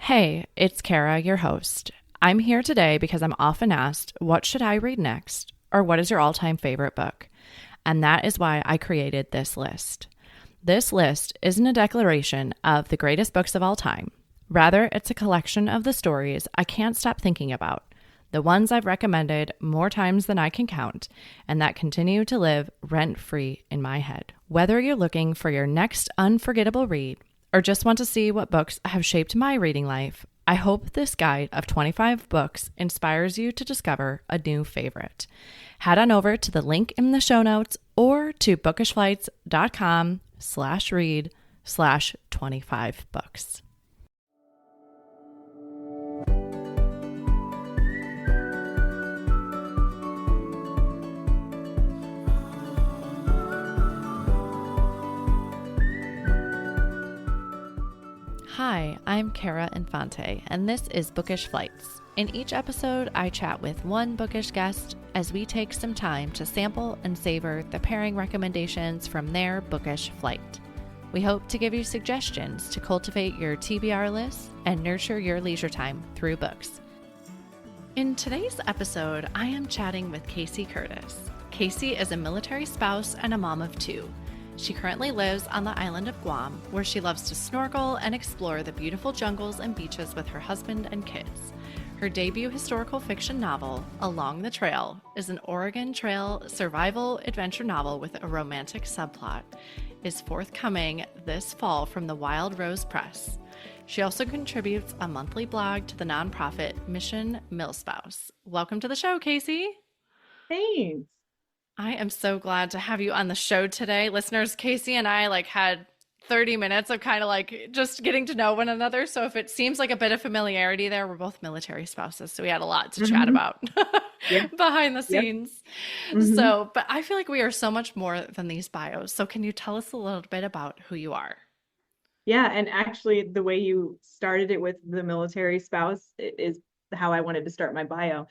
Hey, it's Kara, your host. I'm here today because I'm often asked, what should I read next? Or what is your all time favorite book? And that is why I created this list. This list isn't a declaration of the greatest books of all time. Rather, it's a collection of the stories I can't stop thinking about, the ones I've recommended more times than I can count, and that continue to live rent free in my head. Whether you're looking for your next unforgettable read, or just want to see what books have shaped my reading life, I hope this guide of 25 books inspires you to discover a new favorite. Head on over to the link in the show notes or to bookishflights.com/read/25 books. Hi, I'm Kara Infante, and this is Bookish Flights. In each episode, I chat with one bookish guest as we take some time to sample and savor the pairing recommendations from their bookish flight. We hope to give you suggestions to cultivate your TBR list and nurture your leisure time through books. In today's episode, I am chatting with Kaci Curtis. Kaci is a military spouse and a mom of two. She currently lives on the island of Guam, where she loves to snorkel and explore the beautiful jungles and beaches with her husband and kids. Her debut historical fiction novel, Along the Trail, is an Oregon Trail survival adventure novel with a romantic subplot, is forthcoming this fall from the Wild Rose Press. She also contributes a monthly blog to the nonprofit Mission Millspouse. Welcome to the show, Kaci. Thanks. I am so glad to have you on the show today. Listeners, Kaci and I had 30 minutes of kind of just getting to know one another. So if it seems like a bit of familiarity there, we're both military spouses. So we had a lot to chat about Yeah. behind the Yep. scenes. hmm But I feel like we are so much more than these bios. So can you tell us a little bit about who you are? Yeah. And actually, the way you started it with the military spouse is how I wanted to start my bio.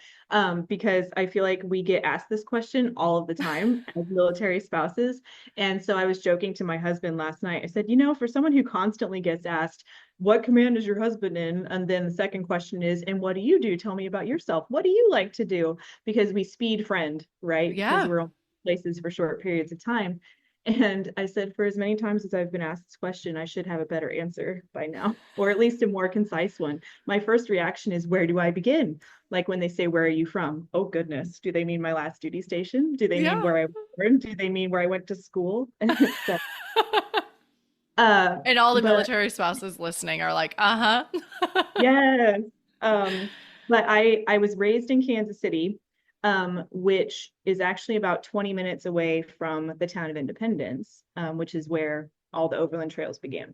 Because I feel like we get asked this question all of the time as military spouses. And so I was joking to my husband last night. I said, for someone who constantly gets asked, what command is your husband in? And then the second question is, and what do you do? Tell me about yourself. What do you like to do? Because we speed friend, right? Because Yeah. we're on places for short periods of time. And I said, for as many times as I've been asked this question, I should have a better answer by now, or at least a more concise one. My first reaction is, where do I begin? Like when they say, where are you from? Oh, goodness. Do they mean my last duty station? Do they mean Yeah. where I was born? Do they mean where I went to school? So, And all the but military spouses listening are like, uh-huh. yes. Um, but I was raised in Kansas City, which is actually about 20 minutes away from the town of Independence, which is where all the overland trails began.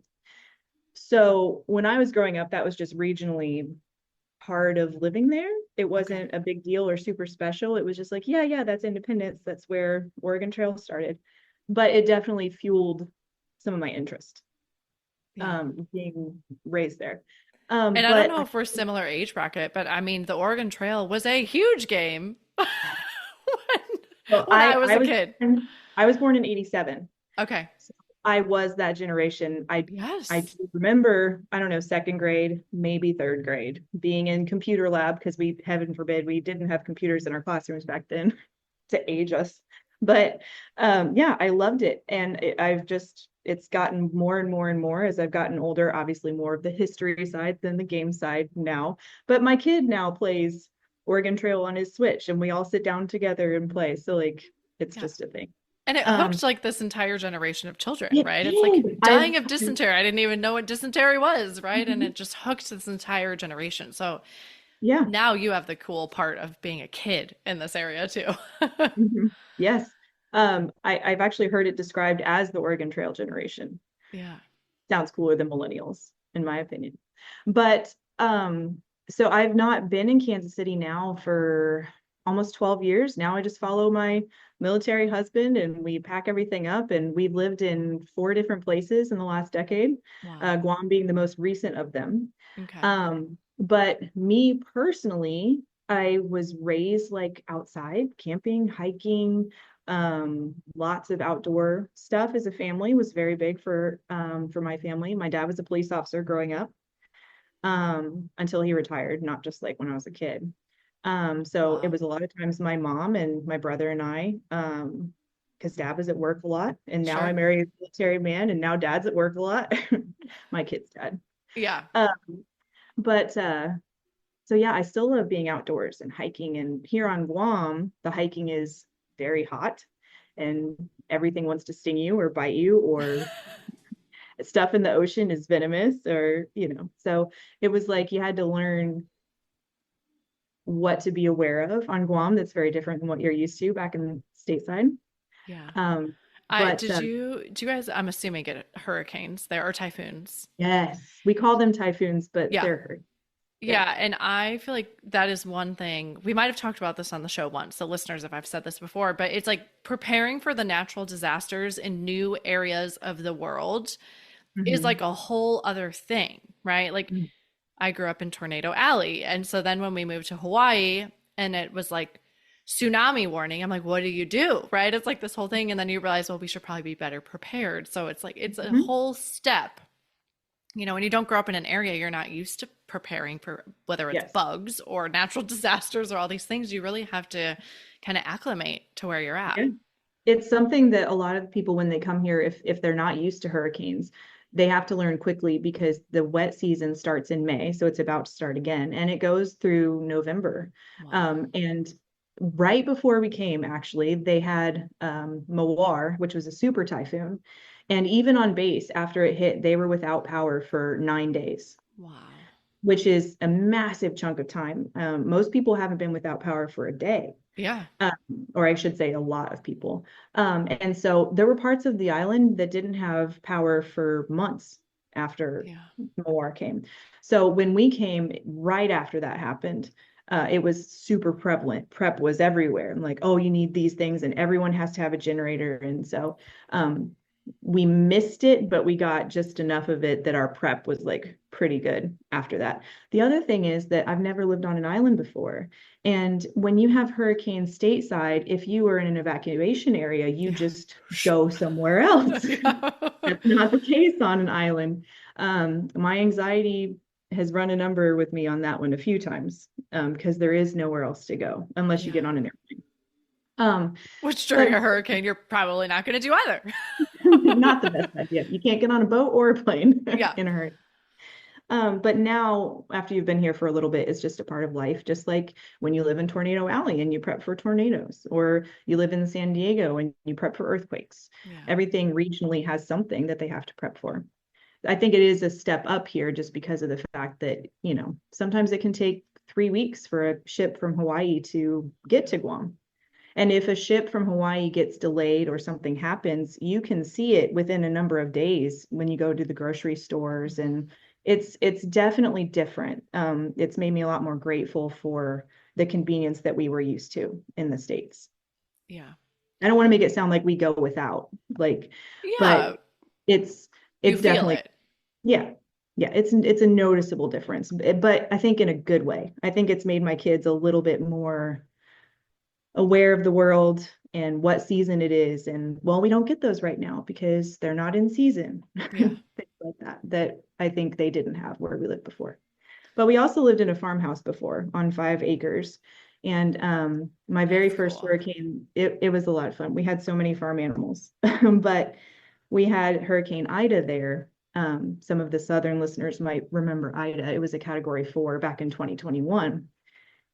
So when I was growing up, that was just regionally part of living there. It Okay. wasn't a big deal or super special. It was just like, yeah, yeah, that's Independence. That's where Oregon Trail started. But it definitely fueled some of my interest, Yeah. being raised there. And I don't But know if we're similar age bracket, but I mean, the Oregon Trail was a huge game when, well, when I was I a was kid. I was born in 87. Okay. So I was that generation. I Yes. do remember, I don't know, second grade, maybe third grade, being in computer lab because we, heaven forbid, we didn't have computers in our classrooms back then to age us. But yeah, I loved it. And it's gotten more and more and more as I've gotten older, obviously more of the history side than the game side now. But my kid now plays Oregon Trail on his Switch and we all sit down together and play. So it's Yeah. just a thing. And it hooked Um, this entire generation of children, it right? It's like did. dying of dysentery. I didn't even know what dysentery was, right? And Mhm. it just hooked this entire generation. So Yeah. now you have the cool part of being a kid in this area too. Mhm. Yes. I've actually heard it described as the Oregon Trail generation. Yeah. Sounds cooler than millennials, in my opinion. But so I've not been in Kansas City now for almost 12 years. Now I just follow my military husband and we pack everything up and we've lived in four different places in the last decade, Wow. Guam being the most recent of them. Okay. But me personally, I was raised outside, camping, hiking, lots of outdoor stuff as a family was very big for my family. My dad was a police officer growing up. until he retired, not just like when I was a kid. So it Wow. was a lot of times my mom and my brother and I, because dad was at work a lot, and now I Sure. married a military man, and now dad's at work a lot. My kid's dad. Yeah. Um, but so yeah, I still love being outdoors and hiking. And here on Guam, the hiking is very hot, and everything wants to sting you or bite you, or stuff in the ocean is venomous, or So it was like you had to learn what to be aware of on Guam that's very different than what you're used to back in stateside. Yeah. Um, I but did you do you guys, I'm assuming, get hurricanes there or typhoons? yes, we call them typhoons, but Yeah. they're hurt. Yeah. Yeah, and I feel like that is one thing. We might have talked about this on the show once, so listeners, if I've said this before, but it's like preparing for the natural disasters in new areas of the world is Mm-hmm. like a whole other thing, right? Like I grew up in Tornado Alley, and so then when we moved to Hawaii and it was like tsunami warning, I'm like, what do you do? Right? It's like this whole thing, and then you realize, well, we should probably be better prepared. So it's like it's a Mm-hmm. whole step. When you don't grow up in an area, you're not used to preparing for whether it's Yes. bugs or natural disasters or all these things. You really have to kind of acclimate to where you're at. Yeah. It's something that a lot of people, when they come here, if they're not used to hurricanes, they have to learn quickly because the wet season starts in May, so it's about to start again, and it goes through November. Wow. And right before we came, actually, they had Mawar, which was a super typhoon, and even on base after it hit, they were without power for 9 days, Wow. which is a massive chunk of time. Most people haven't been without power for a day, Yeah. um, or I should say a lot of people. And so there were parts of the island that didn't have power for months after Yeah. Moar came. So when we came, right after that happened, it was super prevalent. Prep was everywhere. I'm like, oh, you need these things, and everyone has to have a generator. And so um, we missed it, but we got just enough of it that our prep was like pretty good after that. The other thing is that I've never lived on an island before. And when you have hurricanes stateside, if you are in an evacuation area, you Yeah. just go somewhere else. Yeah. That's not the case on an island. My anxiety has run a number with me on that one a few times, because there is nowhere else to go unless you Yeah. get on an airplane. Um, Which but during a hurricane, you're probably not going to do either. not the best idea. You can't get on a boat or a plane Yeah. in a hurry. But now, after you've been here for a little bit, it's just a part of life. Just like when you live in Tornado Alley and you prep for tornadoes, or you live in San Diego and you prep for earthquakes. Yeah. Everything regionally has something that they have to prep for. I think it is a step up here just because of the fact that, sometimes it can take 3 weeks for a ship from Hawaii to get to Guam. And if a ship from Hawaii gets delayed or something happens, you can see it within a number of days when you go to the grocery stores. Mhm. And it's definitely different. It's made me a lot more grateful for the convenience that we were used to in the States. Yeah. I don't want to make it sound like we go without, like, but Yeah. it's You it's feel definitely, it. yeah. Yeah, it's a noticeable difference, but I think in a good way. I think it's made my kids a little bit more aware of the world and what season it is. And well, we don't get those right now because they're not in season. Yeah. Things like that I think they didn't have where we lived before. But we also lived in a farmhouse before on 5 acres. And my very That's first cool. hurricane, it was a lot of fun. We had so many farm animals, but we had Hurricane Ida there. Some of the southern listeners might remember Ida. It was a category 4 back in 2021.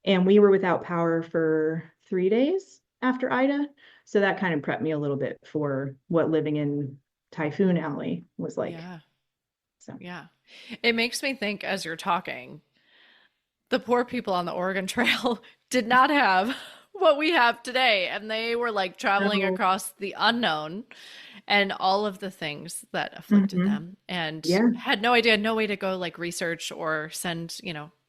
And we were without power for 3 days after Ida. So that kind of prepped me a little bit for what living in Typhoon Alley was like. Yeah. So, Yeah. It makes me think as you're talking, the poor people on the Oregon Trail did not have what we have today. And they were like traveling so across the unknown and all of the things that afflicted mhm. them and Yeah. had no idea, no way to go like research or send,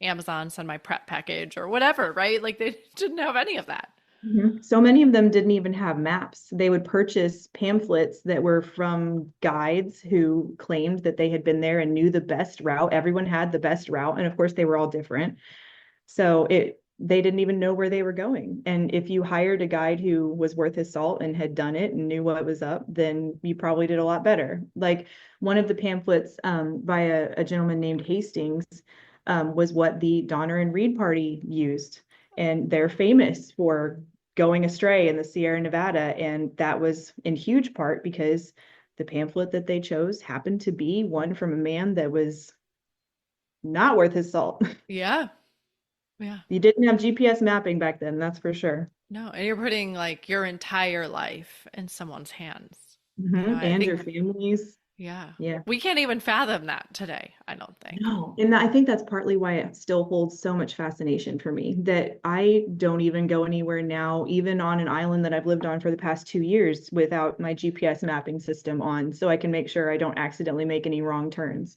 Amazon, send my prep package or whatever, right? Like they didn't have any of that. Mhm. So many of them didn't even have maps. They would purchase pamphlets that were from guides who claimed that they had been there and knew the best route. Everyone had the best route. And of course, they were all different. So they didn't even know where they were going. And if you hired a guide who was worth his salt and had done it and knew what was up, then you probably did a lot better. Like one of the pamphlets by a gentleman named Hastings, was what the Donner and Reed party used. And they're famous for going astray in the Sierra Nevada. And that was in huge part because the pamphlet that they chose happened to be one from a man that was not worth his salt. Yeah. Yeah. You didn't have GPS mapping back then, that's for sure. No, and you're putting like your entire life in someone's hands. I And your think, families. yeah, Yeah. we can't even fathom that today, I don't think. No. And I think that's partly why it still holds so much fascination for me that I don't even go anywhere now, even on an island that I've lived on for the past 2 years without my GPS mapping system on, so I can make sure I don't accidentally make any wrong turns.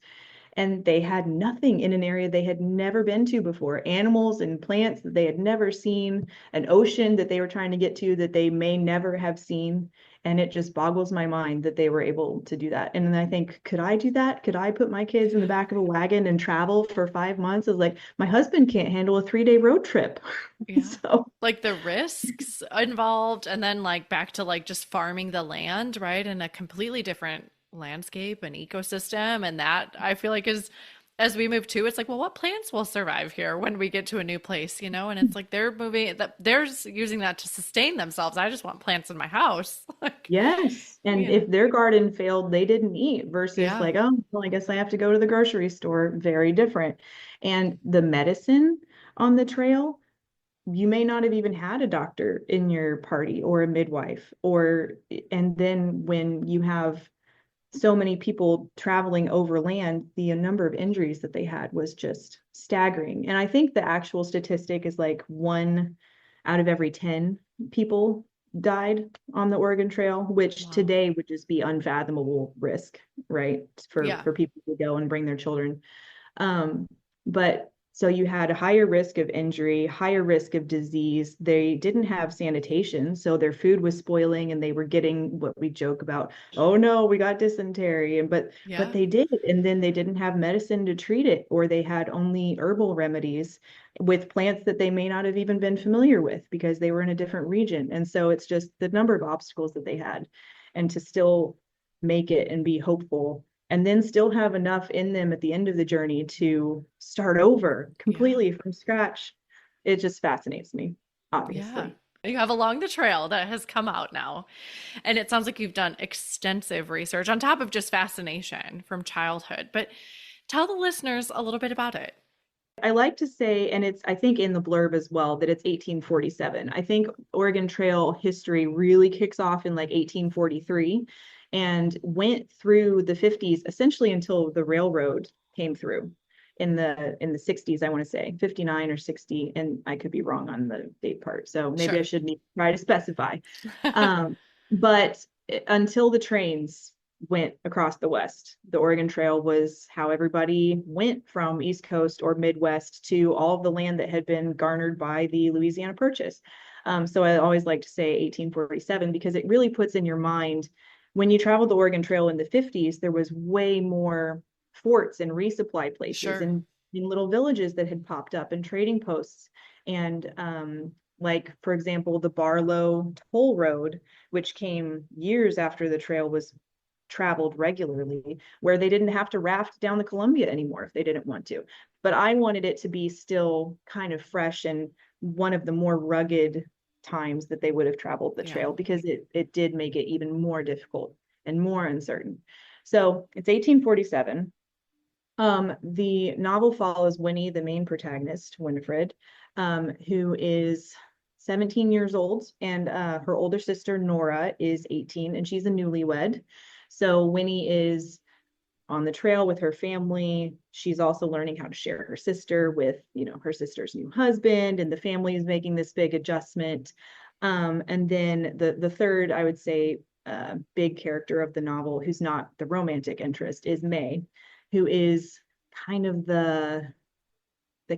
And they had nothing in an area they had never been to before, animals and plants that they had never seen, an ocean that they were trying to get to that they may never have seen. And it just boggles my mind that they were able to do that. And then I think, could I do that? Could I put my kids in the back of a wagon and travel for 5 months? It's like, my husband can't handle a 3-day road trip. Yeah. So Like the risks involved, and then like back to like just farming the land, right? In a completely different landscape and ecosystem. And that I feel like is, as we move to, it's like, well, what plants will survive here when we get to a new place, you know? And it's like they're moving that they're using that to sustain themselves. I just want plants in my house. Like, yes. And yeah. if their garden failed, they didn't eat versus Yeah. like, oh, well, I guess I have to go to the grocery store. Very different. And the medicine on the trail, you may not have even had a doctor in your party or a midwife, or, and then when you have so many people traveling overland, the number of injuries that they had was just staggering. And I think the actual statistic is like 1 out of every 10 people died on the Oregon Trail, which Wow. today would just be unfathomable risk, right? For Yeah. people to go and bring their children. But so you had a higher risk of injury, higher risk of disease. They didn't have sanitation, so their food was spoiling and they were getting what we joke about, oh no, we got dysentery. And but Yeah. they did, and then they didn't have medicine to treat it, or they had only herbal remedies with plants that they may not have even been familiar with because they were in a different region. And so it's just the number of obstacles that they had, and to still make it and be hopeful and then still have enough in them at the end of the journey to start over Yeah. completely from scratch. It just fascinates me, Yeah. obviously. You have along the trail that has come out now. And it sounds like you've done extensive research on top of just fascination from childhood. But tell the listeners a little bit about it. I like to say, and it's, I think in the blurb as well, that it's 1847. I think Oregon Trail history really kicks off in like 1843 and went through the 50s essentially until the railroad came through in the 60s, I want to say 59 or 60, and I could be wrong on the date part. So maybe I Sure. should try to specify. Um, but until the trains went across the West. The Oregon Trail was how everybody went from East Coast or Midwest to all of the land that had been garnered by the Louisiana Purchase. So I always like to say 1847 because it really puts in your mind when you traveled the Oregon Trail in the 50s, there was way more forts and resupply places Sure. and in little villages that had popped up and trading posts. And like, for example, the Barlow Toll Road, which came years after the trail was traveled regularly, where they didn't have to raft down the Columbia anymore if they didn't want to. But I wanted it to be still kind of fresh and one of the more rugged times that they would have traveled the Yeah. trail because it did make it even more difficult and more uncertain. So it's 1847. The novel follows Winnie, the main protagonist, Winifred, who is 17 years old, and her older sister, Nora, is 18, and she's a newlywed. So Winnie is on the trail with her family. She's also learning how to share her sister with, her sister's new husband, and the family is making this big adjustment. And then the third, I would say, big character of the novel, who's not the romantic interest, is May, who is kind of the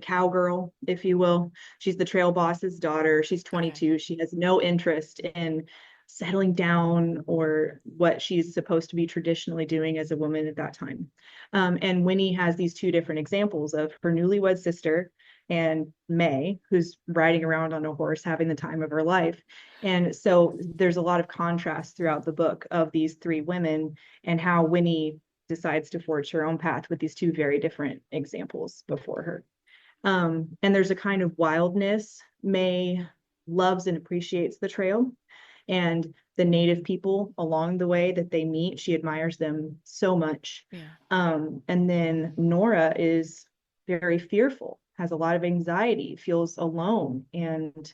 cowgirl, if you will. She's the trail boss's daughter. She's Okay. 22. She has no interest in settling down or what she's supposed to be traditionally doing as a woman at that time. And Winnie has these two different examples of her newlywed sister and May, who's riding around on a horse having the time of her life. And so there's a lot of contrast throughout the book of these three women and how Winnie decides to forge her own path with these two very different examples before her. And there's a kind of wildness. May loves and appreciates the trail, and the native people along the way that they meet, she admires them so much. Yeah. And then Nora is very fearful, has a lot of anxiety, feels alone, and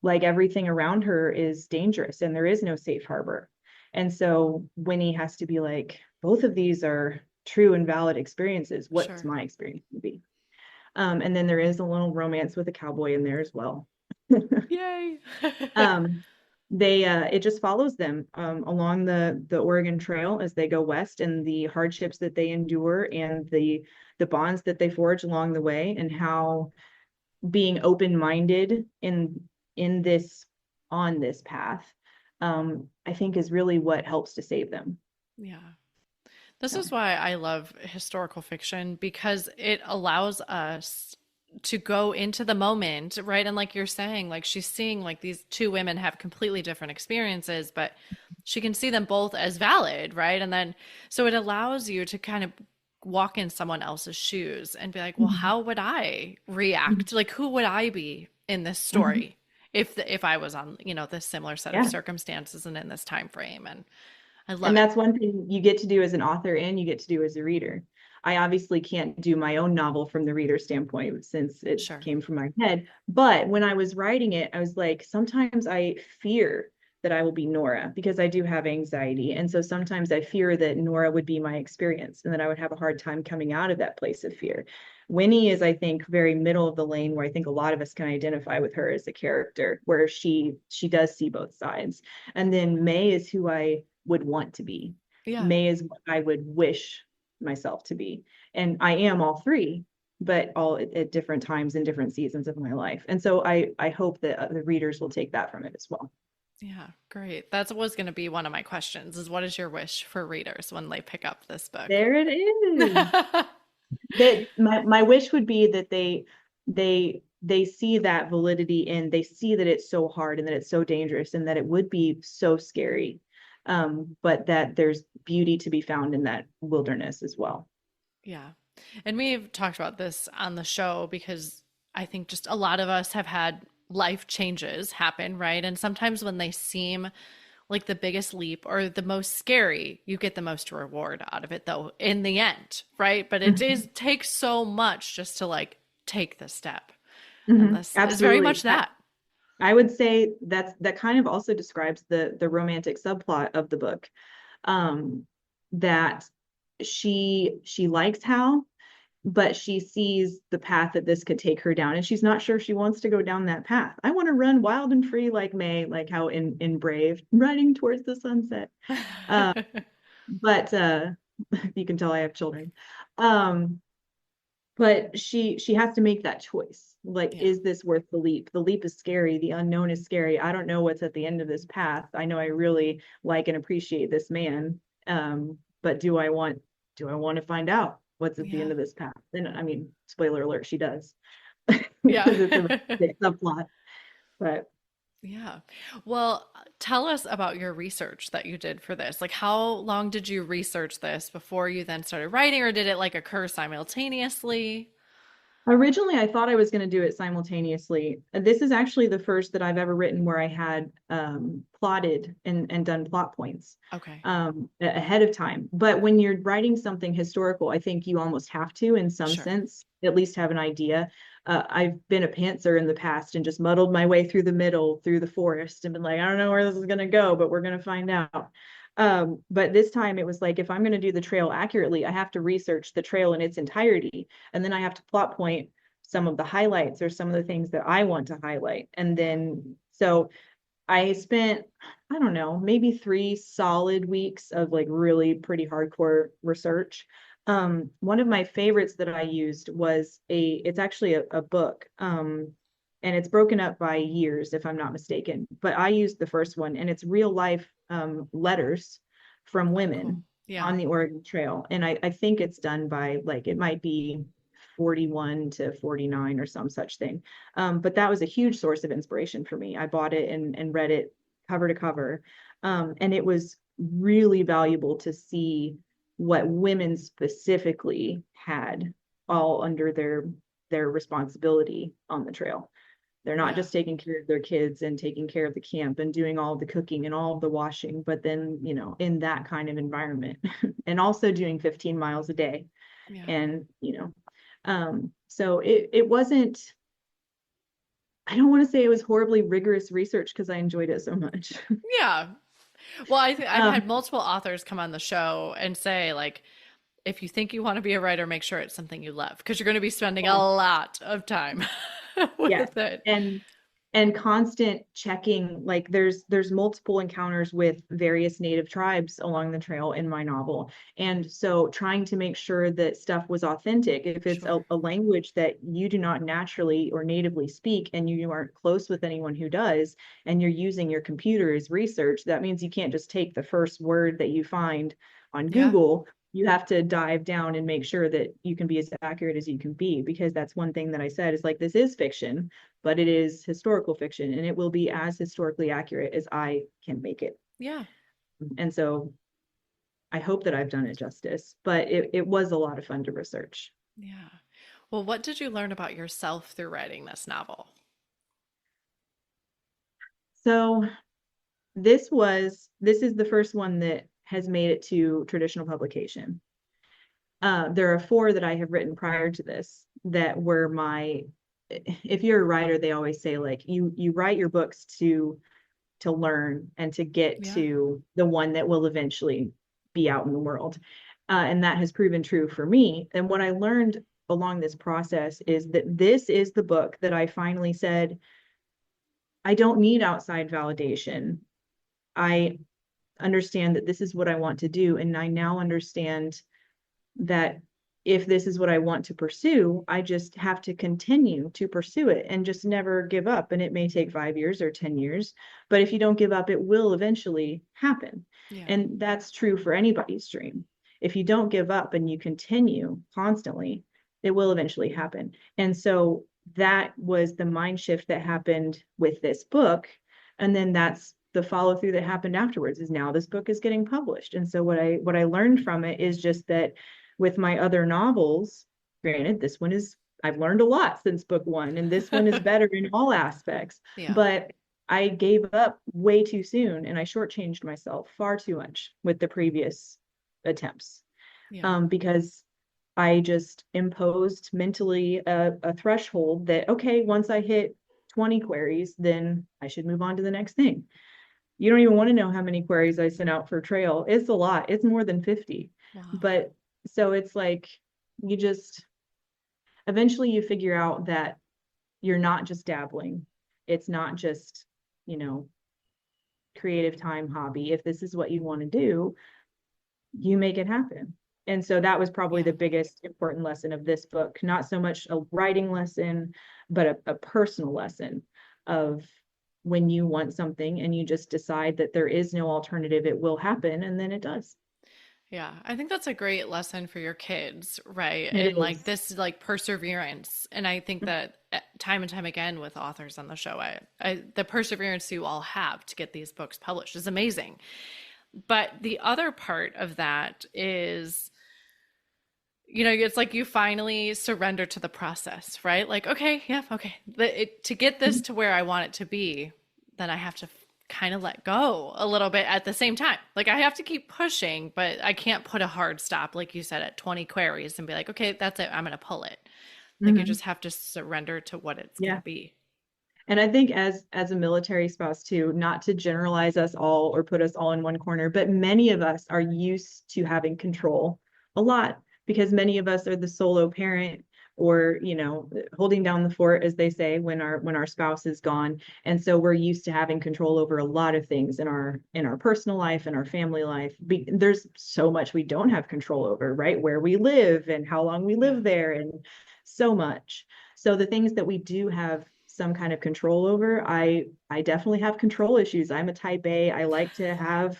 like everything around her is dangerous and there is no safe harbor. And so Winnie has to be like, both of these are true and valid experiences. What's Sure. my experience to be? And then there is a little romance with a cowboy in there as well. Yay. um, they it just follows them along the Oregon Trail as they go west, and the hardships that they endure and the bonds that they forge along the way, and how being open-minded in this on this path, I think is really what helps to save them. Yeah. This So is why I love historical fiction because it allows us to go into the moment, right? And like you're saying, like she's seeing like these two women have completely different experiences, but she can see them both as valid, right? And then so it allows you to kind of walk in someone else's shoes and be like, well, mhm, how would I mhm, react? Like who would I be in this mhm. story if I was on, this similar set of Yeah. circumstances and in this time frame? And I love And it. that's one thing you get to do as an author and you get to do as a reader. I obviously can't do my own novel from the reader standpoint since it Sure. came from my head. But when I was writing it, I was like, sometimes I fear that I will be Nora because I do have anxiety. And so sometimes I fear that Nora would be my experience and that I would have a hard time coming out of that place of fear. Winnie is, I think, very middle of the lane, where I think a lot of us can identify with her as a character, where she does see both sides. And then May is who I would want to be. Yeah. May is what I would wish myself to be. And I am all three, but all at different times and different seasons of my life. And so I hope that the readers will take that from it as well. Yeah, great. That was going to be one of my questions is what is your wish for readers when they pick up this book? There it is. That my wish would be that they see that validity, and they see that it's so hard and that it's so dangerous and that it would be so scary, but that there's beauty to be found in that wilderness as well. Yeah. And we've talked about this on the show because I think just a lot of us have had life changes happen, right? And sometimes when they seem like the biggest leap or the most scary, you get the most reward out of it though in the end, right? But it is takes so much just to like take the step. And Mhm. this is very much Absolutely. that. I would say that kind of also describes the romantic subplot of the book. Um, that she likes Hal, but she sees the path that this could take her down, and she's not sure she wants to go down that path. I want to run wild and free like May, like how in Brave, running towards the sunset. Uh, but you can tell I have children. Um, but she has to make that choice. Like, Yeah. is this worth the leap? The leap is scary, the unknown is scary. I don't know what's at the end of this path. I know I really like and appreciate this man, but do I want to find out what's at the Yeah. end of this path? And I mean, spoiler alert, she does. Yeah. Because it's a big subplot. But Yeah. Well, tell us about your research that you did for this. Like, how long did you research this before you then started writing, or did it like occur simultaneously? originally, I thought I was going to do it simultaneously. This is actually the first that I've ever written where I had plotted and done plot points Okay. ahead of time. But when you're writing something historical, I think you almost have to, in some Sure. sense, at least have an idea. I've been a pantser in the past and just muddled my way through the middle, through the forest, and been like, I don't know where this is going to go, but we're going to find out. But this time it was like, if I'm going to do the trail accurately, I have to research the trail in its entirety, and then I have to plot point some of the highlights or some of the things that I want to highlight. And Yeah. then, so I spent, I don't know, maybe 3 solid weeks of like really pretty hardcore research. One of my favorites that I used was it's actually a book. And it's broken up by years, if I'm not mistaken. But I used the first one, and it's real life letters from Oh, cool. women Yeah. on the Oregon Trail. And I think it's done by, like, it might be 41 to 49 or some such thing. But that was a huge source of inspiration for me. I bought it and read it cover to cover. And it was really valuable to see what women specifically had all under their responsibility on the trail. They're not Yeah. just taking care of their kids and taking care of the camp and doing all the cooking and all the washing, but then, in that kind of environment and also doing 15 miles a day. Yeah. And, so it wasn't, I don't want to say it was horribly rigorous research because I enjoyed it so much. Yeah. Well, I've Um, had multiple authors come on the show and say, like, if you think you want to be a writer, make sure it's something you love because you're going to be spending a yeah, lot of time yes. with it. And constant checking, like there's multiple encounters with various native tribes along the trail in my novel, and so trying to make sure that stuff was authentic. If it's Sure. a language that you do not naturally or natively speak and you aren't close with anyone who does, and you're using your computer as research, that means you can't just take the first word that you find on Yeah. Google. You have to dive down and make sure that you can be as accurate as you can be, because that's one thing that I said is, like, this is fiction, but it is historical fiction and it will be as historically accurate as I can make it. Yeah. And so I hope that I've done it justice, but it was a lot of fun to research. Yeah. Well, what did you learn about yourself through writing this novel? So this is the first one that has made it to traditional publication. There are four that I have written prior to this that were my, if you're a writer, they always say, like, you write your books to learn and to get Yeah. to the one that will eventually be out in the world. And that has proven true for me. And what I learned along this process is that this is the book that I finally said, I don't need outside validation. I understand that this is what I want to do. And I now understand that if this is what I want to pursue, I just have to continue to pursue it and just never give up. And it may take 5 years or 10 years, but if you don't give up, it will eventually happen. Yeah. And that's true for anybody's dream. If you don't give up and you continue constantly, it will eventually happen. And so that was the mind shift that happened with this book. And then that's the follow through that happened afterwards, is now this book is getting published. And so what I learned from it is just that with my other novels, granted, this one is, I've learned a lot since book one, and this one is better in all aspects, Yeah. but I gave up way too soon and I shortchanged myself far too much with the previous attempts, Yeah. because I just imposed mentally a threshold that, okay, once I hit 20 queries, then I should move on to the next thing. You don't even want to know how many queries I sent out for trail. It's a lot. It's more than 50. Wow. But so it's like, you just eventually you figure out that you're not just dabbling. It's not just, you know, creative time hobby. If this is what you want to do, you make it happen. And so that was probably Yeah. the biggest important lesson of this book. Not so much a writing lesson, but a personal lesson of, when you want something and you just decide that there is no alternative, it will happen, and then it does. Yeah, I think that's a great lesson for your kids, right? It And like is. this, like perseverance. And I think that time and time again with authors on the show, the perseverance you all have to get these books published is amazing. But the other part of that is, it's like you finally surrender to the process, right? Like, okay, yeah, okay. To get this to where I want it to be, then I have to kind of let go a little bit at the same time. Like, I have to keep pushing, but I can't put a hard stop, like you said, at 20 queries and be like, okay, that's it. I'm going to pull it. Like, you Mhm. just have to surrender to what it's going Yeah. to be. And I think as a military spouse too, not to generalize us all or put us all in one corner, but many of us are used to having control a lot, because many of us are the solo parent, or, holding down the fort, as they say, when our spouse is gone. And so we're used to having control over a lot of things in our personal life and our family life. There's so much we don't have control over, right? Where we live and how long we Yeah. live there, and so much. So the things that we do have some kind of control over, I definitely have control issues. I'm a type A. I like to have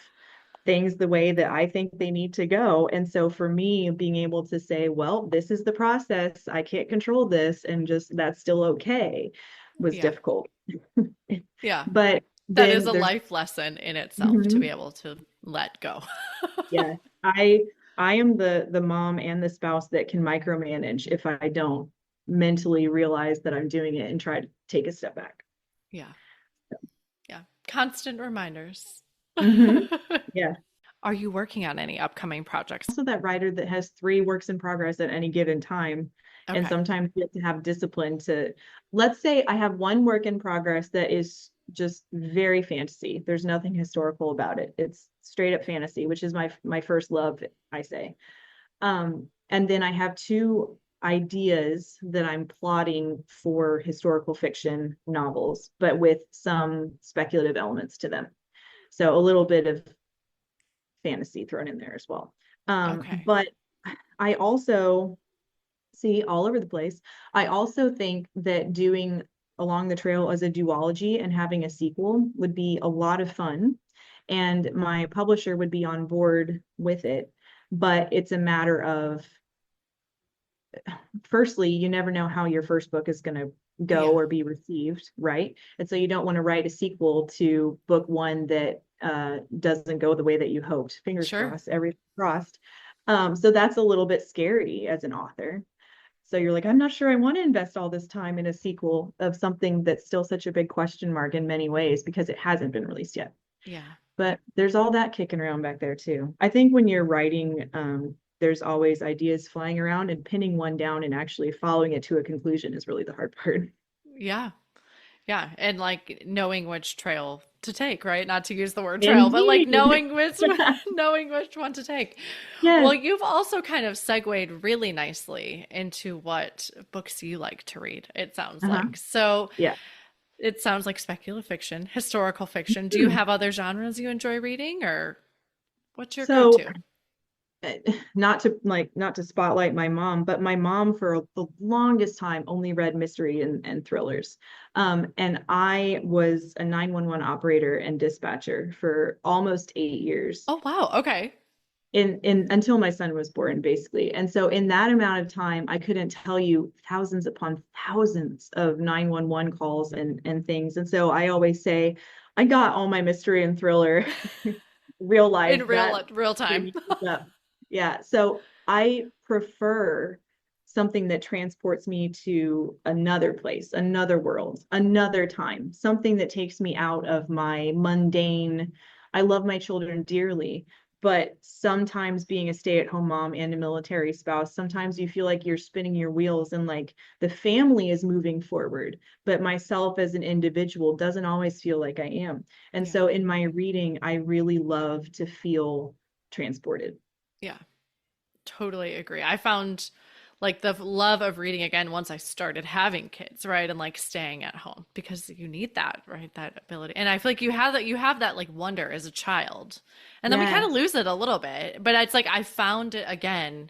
things the way that I think they need to go. And so for me, being able to say, well, this is the process, I can't control this, and just that's still okay, was Yeah. difficult. Yeah. But That is then a there's, life lesson in itself to be Mhm. able to let go. Yeah. I am the mom and the spouse that can micromanage if I don't mentally realize that I'm doing it and try to take a step back. Yeah. Yeah. Constant reminders. Hmm. Yeah. Are you working on any upcoming projects? Also that writer that has three works in progress at any given time. And Okay. sometimes you have to have discipline to, let's say I have one work in progress that is just very fantasy. There's nothing historical about it. It's straight up fantasy, which is my first love, I say. And then I have two ideas that I'm plotting for historical fiction novels, but with some speculative elements to them. So a little bit of fantasy thrown in there as well. Okay. But I also see all over the place. I also think that doing Along the Trail as a duology and having a sequel would be a lot of fun. And my publisher would be on board with it. But it's a matter of, firstly, you never know how your first book is going to go Yeah. or be received, right? And so you don't want to write a sequel to book one that doesn't go the way that you hoped. Fingers Sure. crossed, everything crossed. So that's a little bit scary as an author. So you're like, I'm not sure I want to invest all this time in a sequel of something that's still such a big question mark in many ways because it hasn't been released yet. Yeah. But there's all that kicking around back there too. I think when you're writing, there's always ideas flying around, and pinning one down and actually following it to a conclusion is really the hard part. Yeah. Yeah. And like knowing which trail to take, right? Not to use the word trail, but like Indeed. knowing which knowing which one to take. Well, Yes. you've also kind of segued really nicely into what books you like to read, it sounds Uh-huh. like. So Yeah. it sounds like speculative fiction, historical fiction. Do you have other genres you enjoy reading, or what's your So go-to? not to spotlight my mom, but my mom for the longest time only read mystery and thrillers. And I was a 911 operator and dispatcher for almost 8 years Oh, wow. Okay. in until my son was born, basically. And so in that amount of time, I couldn't tell you thousands upon thousands of 911 calls and things. And so I always say, I got all my mystery and thriller real life In that real gave time. me up. Yeah. So I prefer something that transports me to another place, another world, another time, something that takes me out of my mundane. I love my children dearly, but sometimes being a stay-at-home mom and a military spouse, sometimes you feel like you're spinning your wheels and like the family is moving forward, but myself as an individual doesn't always feel like I am. And Yeah. so in my reading, I really love to feel transported. Yeah. Totally agree. I found like the love of reading again once I started having kids, right? And like staying at home because you need that, right? That ability. And I feel like you have that like wonder as a child. And then we kind of Yes. lose it a little bit. But it's like I found it again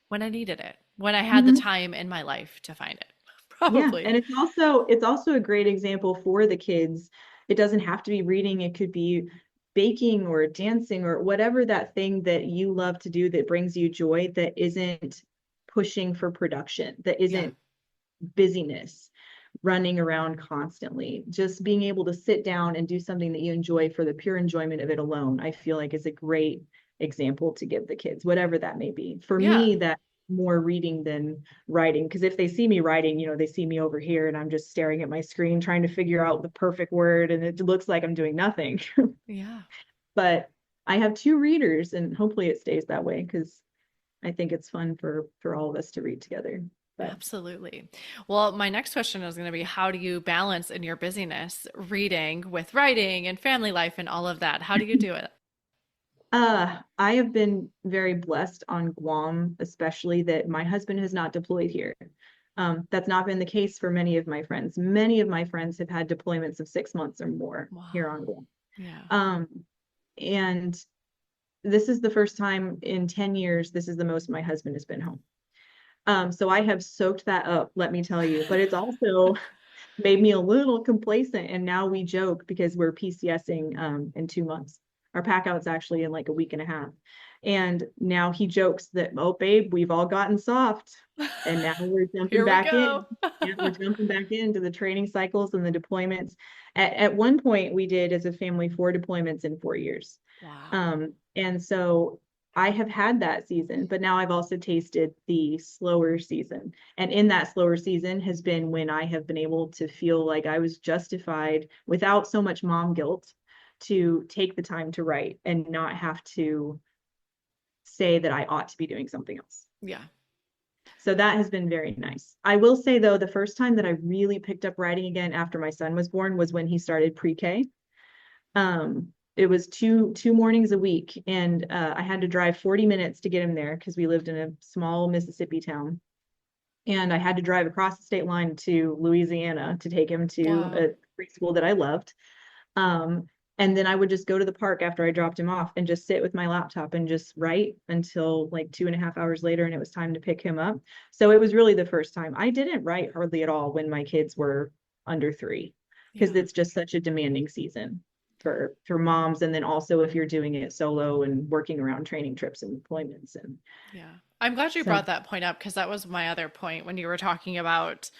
when I needed it, when I had the Mhm. time in my life to find it. Yeah, Probably. and it's also a great example for the kids. It doesn't have to be reading, it could be baking or dancing or whatever that thing that you love to do that brings you joy that isn't pushing for production, that Yeah. isn't busyness, running around constantly. Just being able to sit down and do something that you enjoy for the pure enjoyment of it alone, I feel like is a great example to give the kids, whatever that may be. For Yeah. me, that more reading than writing, because if they see me writing, they see me over here and I'm just staring at my screen trying to figure out the perfect word and it looks like I'm doing nothing. Yeah. But I have two readers and hopefully it stays that way because I think it's fun for all of us to read together. But Absolutely. Well, my next question is going to be how do you balance in your busyness reading with writing and family life and all of that? How do you do it? I have been very blessed on Guam, especially that my husband has not deployed here. That's not been the case for many of my friends. Many of my friends have had deployments of 6 months or more here Wow. on Guam. Yeah. Um, and this is the first time in 10 years, this is the most my husband has been home. So I have soaked that up, let me tell you, but it's also made me a little complacent. And now we joke because we're PCSing in 2 months. Our pack out's actually in like a week and a half. And now he jokes that, oh, babe, we've all gotten soft. And now we're jumping Here we back in. go. Yeah, we're jumping back into the training cycles and the deployments. At one point, we did as a family 4 deployments in 4 years. Wow. And so I have had that season, but now I've also tasted the slower season. And in that slower season has been when I have been able to feel like I was justified without so much mom guilt to take the time to write and not have to say that I ought to be doing something else. Yeah. So that has been very nice. I will say though, the first time that I really picked up writing again after my son was born was when he started pre-K. It was two mornings a week, and I had to drive 40 minutes to get him there because we lived in a small Mississippi town. And I had to drive across the state line to Louisiana to take him to Wow. a preschool that I loved. And then I would just go to the park after I dropped him off and just sit with my laptop and just write until like 2.5 hours later, and it was time to pick him up. So it was really the first time. I didn't write hardly at all when my kids were under 3 because Yeah. it's just such a demanding season for moms. And then also if you're doing it solo and working around training trips and deployments. And Yeah. I'm glad you so, brought that point up because that was my other point when you were talking about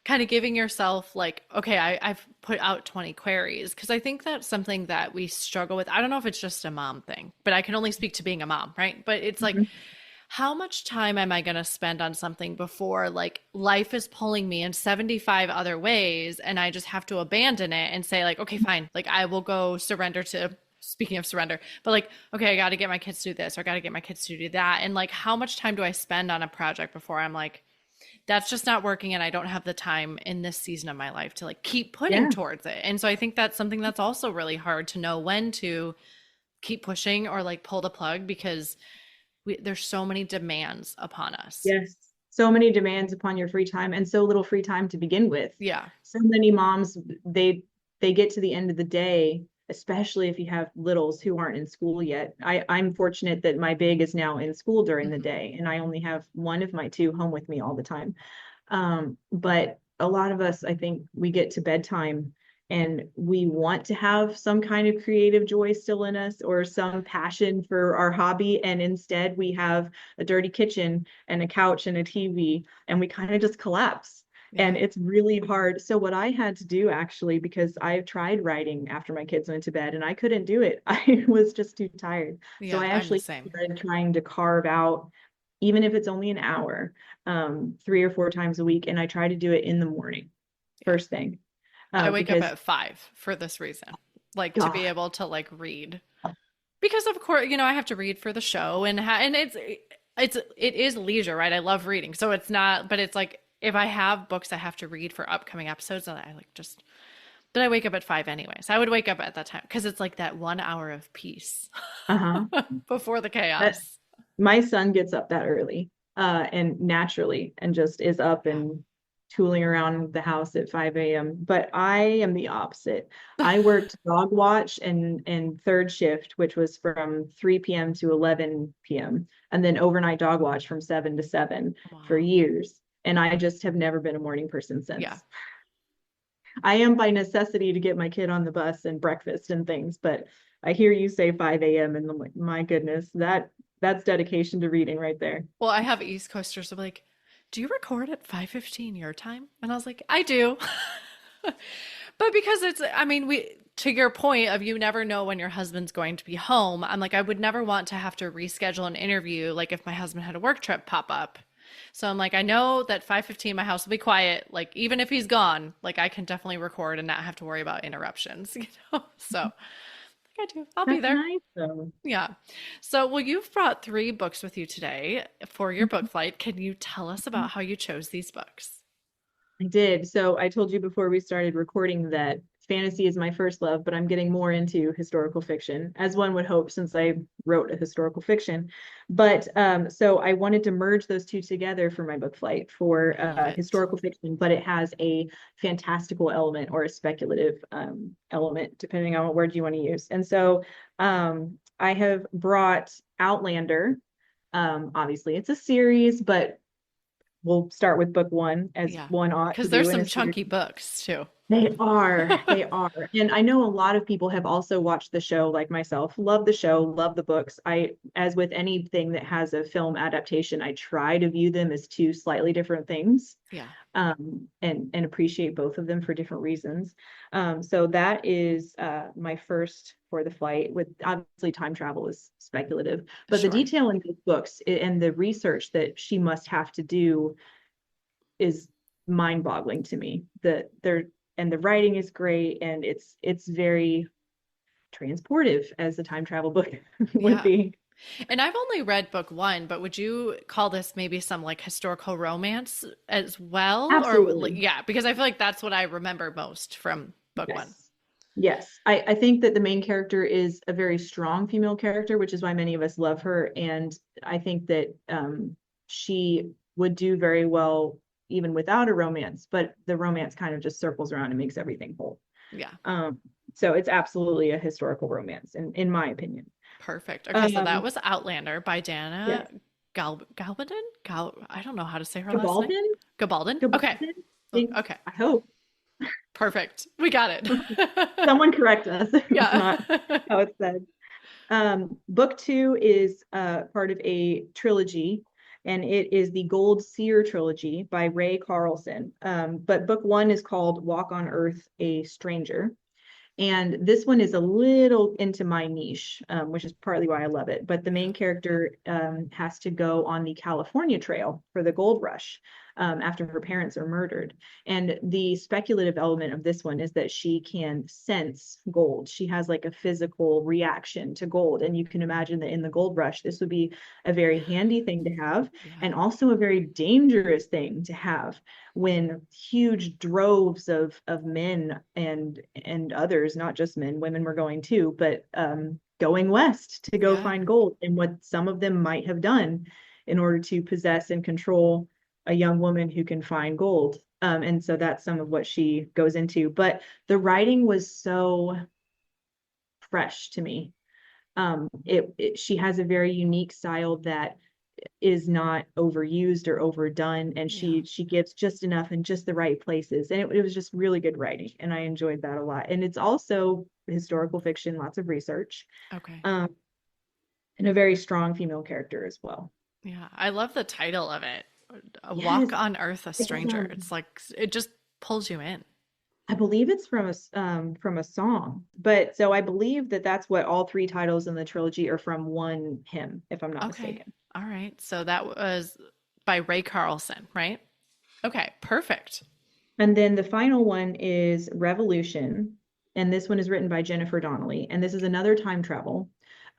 kind of giving yourself like, okay, I've put out 20 queries because I think that's something that we struggle with. I don't know if it's just a mom thing, but I can only speak to being a mom, right? But it's like, mhm. how much time am I going to spend on something before like life is pulling me in 75 other ways and I just have to abandon it and say like, okay, fine, like I will go surrender to, speaking of surrender, but like, okay, I got to get my kids to do this or I got to get my kids to do that. And like, how much time do I spend on a project before I'm like, that's just not working and I don't have the time in this season of my life to like keep putting Yeah, towards it. And so I think that's something that's also really hard to know when to keep pushing or like pull the plug because there's so many demands upon us. yes. So many demands upon your free time and so little free time to begin with. Yeah. So many moms, they get to the end of the day, especially if you have littles who aren't in school yet. I'm fortunate that my big is now in school during the Mhm. day, and I only have one of my two home with me all the time. But a lot of us, I think we get to bedtime and we want to have some kind of creative joy still in us or some passion for our hobby. And instead we have a dirty kitchen and a couch and a TV, and we kind of just collapse. Yeah. And it's really hard. So what I had to do actually, because I've tried writing after my kids went to bed and I couldn't do it. I was just too tired. So Yeah. I I'm the actually same. started trying to carve out, even if it's only an hour, 3 or 4 times a week. And I try to do it in the morning, Yeah. first thing, I wake up because at 5 for this reason, like to be God, able to like read because of course, I have to read for the show and it is leisure, right? I love reading. So it's not, but it's like if I have books I have to read for upcoming episodes, I like just but I wake up at 5 anyway. So I would wake up at that time because it's like that 1 hour of peace uh-huh. before the That chaos. my son gets up that early, and naturally, and just is up Yeah. and tooling around the house at 5 a.m. But I am the opposite. I worked dog watch and third shift, which was from 3 p.m. to 11 p.m. and then overnight dog watch from 7 to 7 for Wow. years. And I just have never been a morning person Yeah. since. I am by necessity to get my kid on the bus and breakfast and things, but I hear you say 5 a.m. and I'm like, my goodness, that's dedication to reading right there. Well, I have East Coasters who are like, do you record at 5:15 your time? And I was like, I do. But because we, to your point of you never know when your husband's going to be home, I'm like, I would never want to have to reschedule an interview, like if my husband had a work trip pop up. So I'm like, I know that 5:15 my house will be quiet. Like even if he's gone, like I can definitely record and not have to worry about interruptions, So like I do. I'll be That's there. nice though. Yeah. So, well, you've brought 3 books with you today for your book flight. Can you tell us about how you chose these books? I did. So I told you before we started recording that fantasy is my first love, but I'm getting more into historical fiction, as one would hope, since I wrote a historical fiction. But so I wanted to merge those two together for my book flight for I love it. historical fiction, but it has a fantastical element or a speculative element, depending on what word you want to use. And so I have brought Outlander. Obviously, it's a series, but we'll start with book one as Yeah. one ought to Because there's do in some a series. chunky books too. They are. And I know a lot of people have also watched the show, like myself, love the show, love the books. As with anything that has a film adaptation, I try to view them as two slightly different things, Yeah, and appreciate both of them for different reasons. So that is my first for the flight. With obviously time travel is speculative, but the sure. detail in these books and the research that she must have to do is mind-boggling to me. The writing is great, and it's very transportive, as the time travel book would Yeah. be. And I've only read book one, but would you call this maybe some like historical romance as well? Or like, Absolutely. yeah, because I feel like that's what I remember most from book one. Yes. Yes. I think that the main character is a very strong female character, which is why many of us love her. And I think that she would do very well even without a romance, but the romance kind of just circles around and makes everything whole. Yeah, Um, so it's absolutely a historical romance, in my opinion. perfect. Okay, so that Um, was Outlander by Dana yes. Galbadon? I don't know how to say her last name. Gabaldon? Gabaldon? Okay. Gabaldon? Okay. I hope. Perfect. We got it. Someone correct us if it's Yeah. not how it's said. Book two is part of a trilogy, and it is the Gold Seer trilogy by Ray Carlson. But book one is called Walk on Earth, a Stranger. And this one is a little into my niche, which is partly why I love it. But the Yeah. main character has to go on the California Trail for the gold rush after her parents are murdered. And the speculative element of this one is that she can sense gold. She has like a physical reaction to gold. And you can imagine that in the gold rush, this would be a very handy thing to have, Yeah. and also a very dangerous thing to have when huge droves of men and others, not just men, women were going too, but going west to go Yeah. find gold, and what some of them might have done in order to possess and control a young woman who can find gold. And so that's some of what she goes into. But the writing was so fresh to me. She has a very unique style that is not overused or overdone, and Yeah. she gives just enough in just the right places, and it was just really good writing, and I enjoyed that a lot. And it's also historical fiction, lots of research, Okay. um, and a very strong female character as well. Yeah. I love the title of it. A Walk Yes, on Earth, a it's Stranger. It's like it just pulls you in. I believe it's from a song, but so I believe that that's what all three titles in the trilogy are from one hymn, if I'm not Okay. mistaken. All right. So that was by Ray Carlson, right? Okay. Perfect. And then the final one is Revolution. And this one is written by Jennifer Donnelly. And this is another time travel.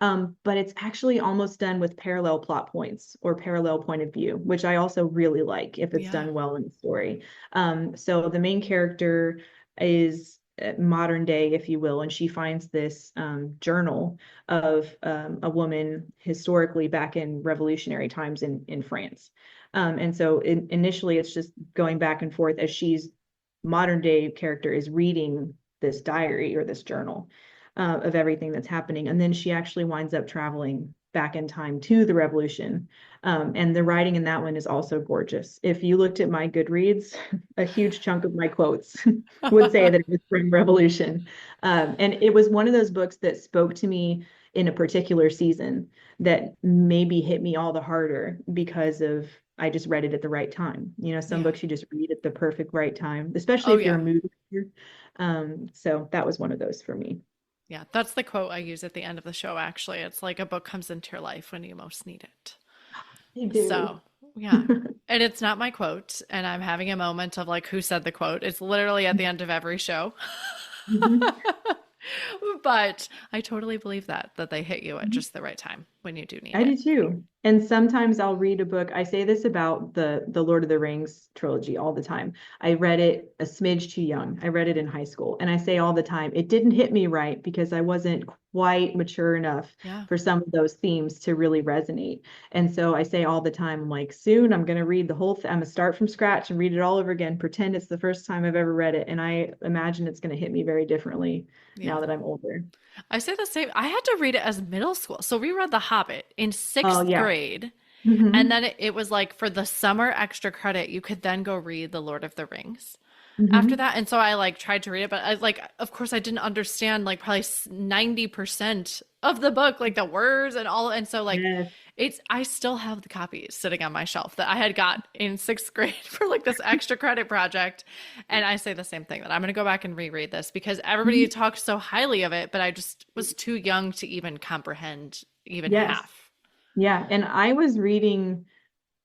But it's actually almost done with parallel plot points or parallel point of view, which I also really like if it's Yeah. done well in the story. So the main character is modern day, if you will, and she finds this journal of a woman historically back in revolutionary times in France. And so initially it's just going back and forth as she's modern day character is reading this diary or this journal of everything that's happening. And then she actually winds up traveling back in time to the revolution. And the writing in that one is also gorgeous. If you looked at my Goodreads, a huge chunk of my quotes would say that it was from Revolution. And it was one of those books that spoke to me in a particular season that maybe hit me all the harder because of I just read it at the right time. You know, some Yeah. books you just read at the perfect right time, especially Oh, if you're yeah. a mood reader. So that was one of those for me. Yeah. That's the quote I use at the end of the show, actually. It's like a book comes into your life when you most need it. They do. So, yeah. And it's not my quote. And I'm having a moment of like, who said the quote? It's literally at the end of every show. Mhm. But I totally believe that they hit you at just the right time when you do need I it. do too. And sometimes I'll read a book. I say this about the Lord of the Rings trilogy all the time. I read it a smidge too young. I read it in high school. And I say all the time, it didn't hit me right because I wasn't quite mature enough Yeah. for some of those themes to really resonate. And so I say all the time, I'm like, soon I'm going to read the whole thing. I'm going to start from scratch and read it all over again, pretend it's the first time I've ever read it. And I imagine it's going to hit me very differently Yeah. now that I'm older. I say the same. I had to read it as middle school. So we read The Hobbit in Oh, sixth yeah. grade. And Hmm. then it was like for the summer extra credit, you could then go read The Lord of the Rings. after Hmm. that. And so I like tried to read it, but I like, of course, I didn't understand like probably 90% of the book, like the words and all. And so, like, Yes. I still have the copies sitting on my shelf that I had got in sixth grade for like this extra credit project. And I say the same thing that I'm going to go back and reread this because everybody Mhm. talks so highly of it, but I just was too young to even comprehend even Yes. half. Yeah. And I was reading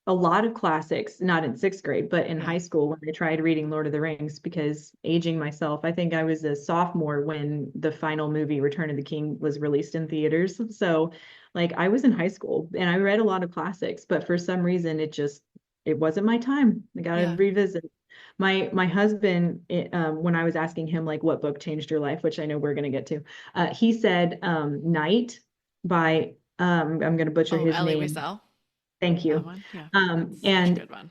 a lot of classics, not in sixth grade, but in Yeah. high school when I tried reading Lord of the Rings because aging myself, I think I was a sophomore when the final movie, Return of the King, was released in theaters. So, like, I was in high school and I read a lot of classics, but for some reason, it wasn't my time. I got to Yeah. revisit. My husband, when I was asking him like what book changed your life, which I know we're going to get to, he said Night by I'm going to butcher Oh, his Ellie name. Wiesel. Thank That you. one. Yeah. Such a And good one.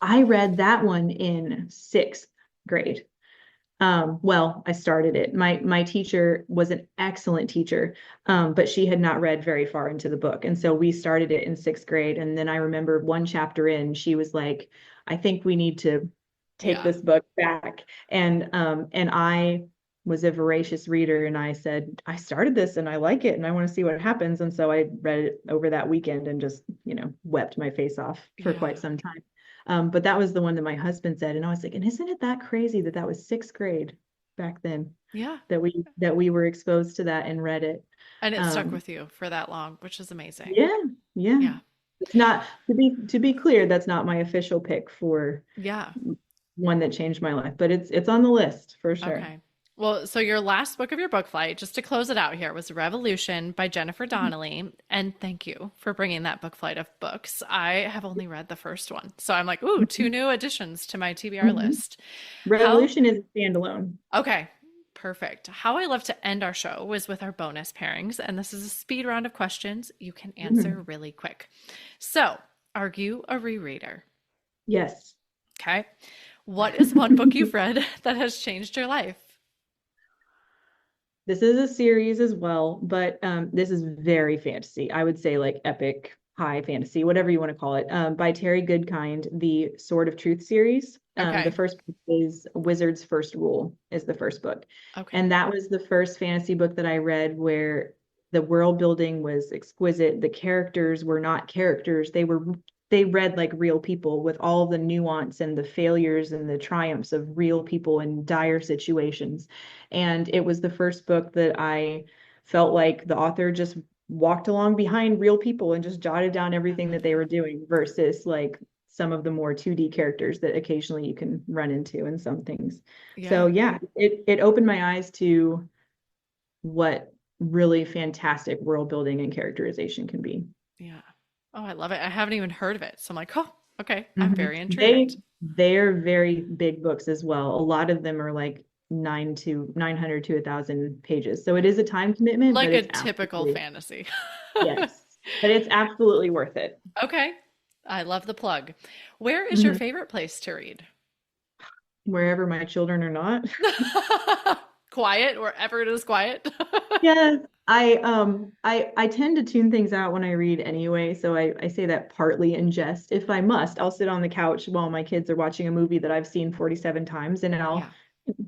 I read that one in sixth grade. Well, I started it. My teacher was an excellent teacher, but she had not read very far into the book. And so we started it in sixth grade. And then I remember one chapter in, she was like, I think we need to take Yeah. this book back. And I was a voracious reader and I said, I started this and I like it and I want to see what happens. And so I read it over that weekend and just, wept my face off for Yeah. quite some time. But that was the one that my husband said, and I was like, and isn't it that crazy that that was sixth grade back then Yeah. that we were exposed to that and read it? And it stuck Um, with you for that long, which is amazing. yeah, yeah. Yeah. It's not to be clear, that's not my official pick for Yeah. one that changed my life, but it's on the list for sure. Okay. Well, so your last book of your book flight, just to close it out here, was Revolution by Jennifer Donnelly. And thank you for bringing that book flight of books. I have only read the first one. So I'm like, ooh, two Mhm. new additions to my TBR Mhm. list. How Revolution is a standalone. Okay, perfect. How I love to end our show was with our bonus pairings, and this is a speed round of questions you can answer Mhm. really quick. So, are you a rereader? Yes. Okay. What is one book you've read that has changed your life? This is a series as well, but this is very fantasy. I would say like epic, high fantasy, whatever you want to call it, by Terry Goodkind, the Sword of Truth series. The Okay. first book is Wizard's First Rule is the first book. Okay. And that was the first fantasy book that I read where the world building was exquisite. The characters were not characters. They read like real people with all the nuance and the failures and the triumphs of real people in dire situations. And it was the first book that I felt like the author just walked along behind real people and just jotted down I everything love that they were that. doing versus like some of the more 2D characters that occasionally you can run into in some things. So Yeah. yeah, it opened my eyes to what really fantastic world building and characterization can be. Yeah. Oh, I love it. I haven't even heard of it. So I'm like, oh, okay. I'm Mhm. very They intrigued. they're very big books as well. A lot of them are like 900 to 1,000 pages. So it is a time commitment, but Like a it's typical absolutely fantasy. yes. But it's absolutely worth it. Okay. I love the plug. Where is your Mhm. favorite place to read? Wherever my children are not. Quiet, wherever it is quiet. Yes. I tend to tune things out when I read anyway, so I say that partly in jest. If I must, I'll sit on the couch while my kids are watching a movie that I've seen 47 times and I'll Yeah.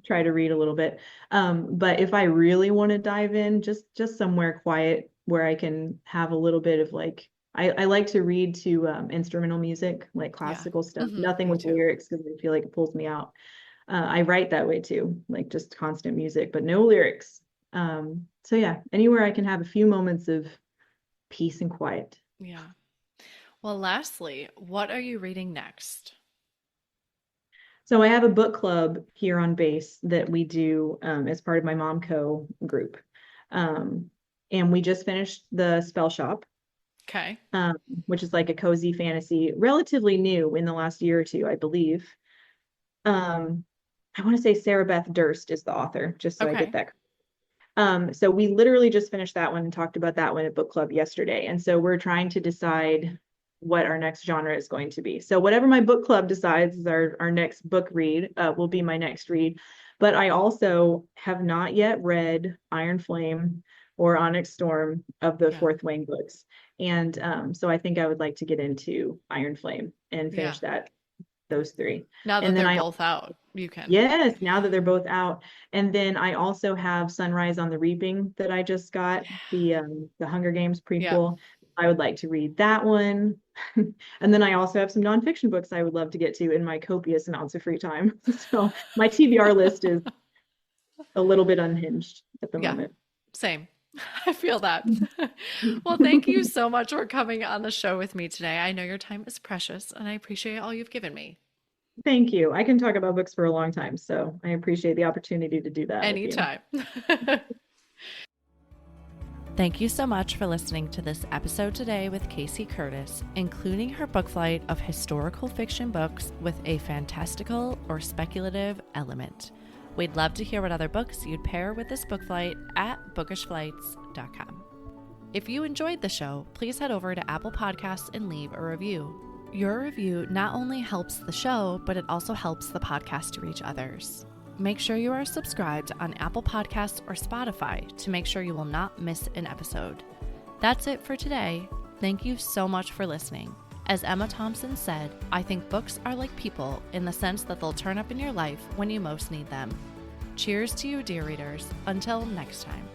try to read a little bit. But if I really want to dive in, just somewhere quiet where I can have a little bit of like I like to read to instrumental music, like Yeah. classical stuff, nothing Me with too. lyrics because I feel like it pulls me out. I write that way too, like just constant music, but no lyrics. So yeah, anywhere I can have a few moments of peace and quiet. Yeah. Well, lastly, what are you reading next? So I have a book club here on base that we do as part of my Mom Co group. Um, and we just finished the Spell Shop, Okay. um, which is like a cozy fantasy, relatively new in the last year or two, I believe. Um, I want to say Sarah Beth Durst is the author, just so I get Okay. that. So we literally just finished that one and talked about that one at book club yesterday. And so we're trying to decide what our next genre is going to be. So whatever my book club decides is our next book read, will be my next read. But I also have not yet read Iron Flame or Onyx Storm of the Yeah. Fourth Wing books. And so I think I would like to get into Iron Flame and Yeah. finish those three. Now that And then they're I both out. You can. Yes, now that they're both out. And then I also have Sunrise on the Reaping that I just got, the Hunger Games Yeah. prequel. I would like to read that one. And then I also have some nonfiction books I would love to get to in my copious amounts of free time. So my TBR list is a little bit unhinged at the Yeah. moment. Same. I feel that. Well, thank you so much for coming on the show with me today. I know your time is precious and I appreciate all you've given me. Thank you. I can talk about books for a long time, so I appreciate the opportunity to do that with you. Anytime. Thank you so much for listening to this episode today with Kaci Curtis, including her book flight of historical fiction books with a fantastical or speculative element. We'd love to hear what other books you'd pair with this book flight at bookishflights.com. If you enjoyed the show, please head over to Apple Podcasts and leave a review. Your review not only helps the show, but it also helps the podcast to reach others. Make sure you are subscribed on Apple Podcasts or Spotify to make sure you will not miss an episode. That's it for today. Thank you so much for listening. As Emma Thompson said, I think books are like people in the sense that they'll turn up in your life when you most need them. Cheers to you, dear readers. Until next time.